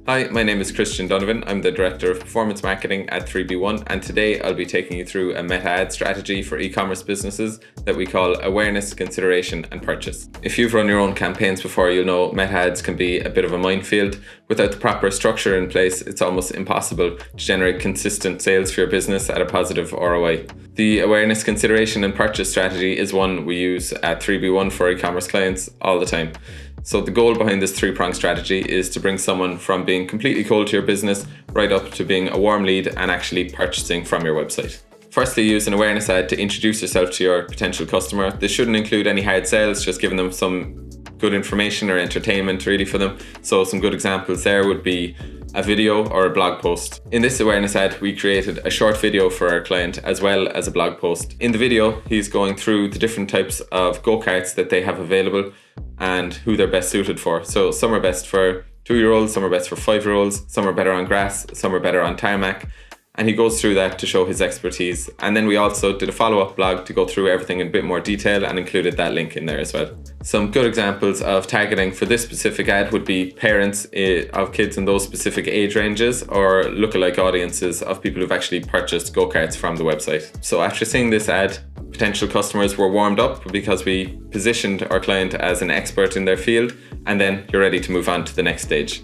Hi, my name is Christian Donovan. I'm the Director of Performance Marketing at 3B1, and today I'll be taking you through a meta ad strategy for e-commerce businesses that we call awareness, consideration, and purchase. If you've run your own campaigns before, you'll know meta ads can be a bit of a minefield. Without the proper structure in place, it's almost impossible to generate consistent sales for your business at a positive ROI. The awareness, consideration, and purchase strategy is one we use at 3B1 for e-commerce clients all the time. So the goal behind this three-pronged strategy is to bring someone from being completely cold to your business right up to being a warm lead and actually purchasing from your website. Firstly, use an awareness ad to introduce yourself to your potential customer. This shouldn't include any hard sales, just giving them some good information or entertainment really for them. So some good examples there would be a video or a blog post. In this awareness ad, we created a short video for our client as well as a blog post. In the video, he's going through the different types of go-karts that they have available and who they're best suited for. So some are best for 2-year-olds, some are best for 5-year-olds, some are better on grass, some are better on tarmac. And he goes through that to show his expertise. And then we also did a follow-up blog to go through everything in a bit more detail and included that link in there as well. Some good examples of targeting for this specific ad would be parents of kids in those specific age ranges or lookalike audiences of people who've actually purchased go-karts from the website. So after seeing this ad, potential customers were warmed up because we positioned our client as an expert in their field, and then you're ready to move on to the next stage.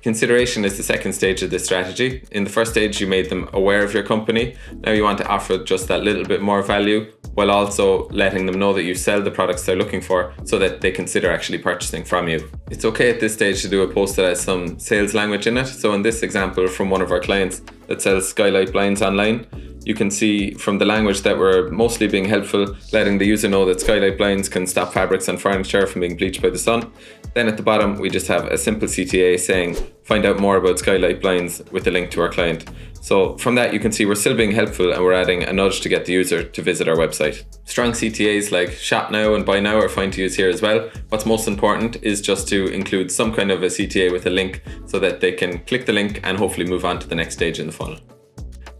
Consideration is the second stage of this strategy. In the first stage, you made them aware of your company. Now you want to offer just that little bit more value while also letting them know that you sell the products they're looking for so that they consider actually purchasing from you. It's okay at this stage to do a post that has some sales language in it. So in this example from one of our clients that sells skylight blinds online, you can see from the language that we're mostly being helpful, letting the user know that skylight blinds can stop fabrics and furniture from being bleached by the sun. Then at the bottom, we just have a simple CTA saying, find out more about skylight blinds with a link to our client. So from that, you can see we're still being helpful and we're adding a nudge to get the user to visit our website. Strong CTAs like shop now and buy now are fine to use here as well. What's most important is just to include some kind of a CTA with a link so that they can click the link and hopefully move on to the next stage in the funnel.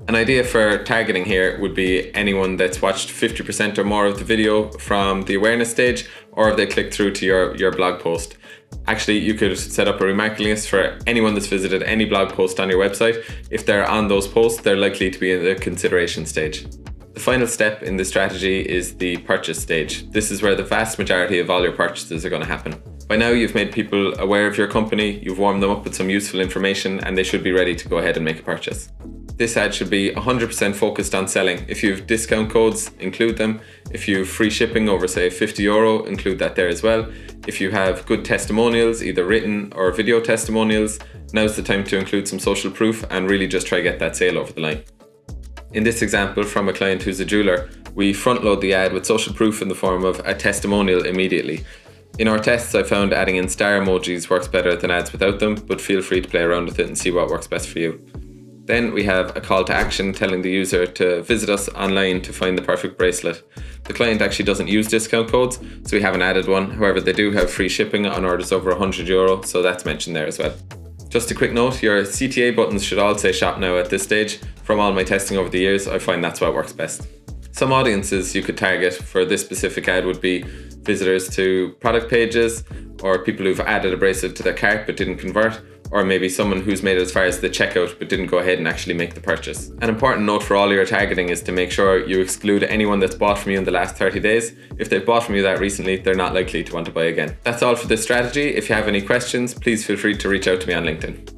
An idea for targeting here would be anyone that's watched 50% or more of the video from the awareness stage, or if they click through to your blog post. Actually, you could set up a remarketing list for anyone that's visited any blog post on your website. If they're on those posts, they're likely to be in the consideration stage. The final step in this strategy is the purchase stage. This is where the vast majority of all your purchases are going to happen. By now, you've made people aware of your company, you've warmed them up with some useful information, and they should be ready to go ahead and make a purchase. This ad should be 100% focused on selling. If you have discount codes, include them. If you have free shipping over, say, €50, include that there as well. If you have good testimonials, either written or video testimonials, now's the time to include some social proof and really just try to get that sale over the line. In this example from a client who's a jeweler, we front load the ad with social proof in the form of a testimonial immediately. In our tests, I found adding in star emojis works better than ads without them, but feel free to play around with it and see what works best for you. Then we have a call to action telling the user to visit us online to find the perfect bracelet. The client actually doesn't use discount codes, so we haven't added one. However, they do have free shipping on orders over €100, so that's mentioned there as well. Just a quick note, your CTA buttons should all say shop now at this stage. From all my testing over the years, I find that's what works best. Some audiences you could target for this specific ad would be visitors to product pages, or people who've added a bracelet to their cart but didn't convert, or maybe someone who's made it as far as the checkout but didn't go ahead and actually make the purchase. An important note for all your targeting is to make sure you exclude anyone that's bought from you in the last 30 days. If they've bought from you that recently, they're not likely to want to buy again. That's all for this strategy. If you have any questions, please feel free to reach out to me on LinkedIn.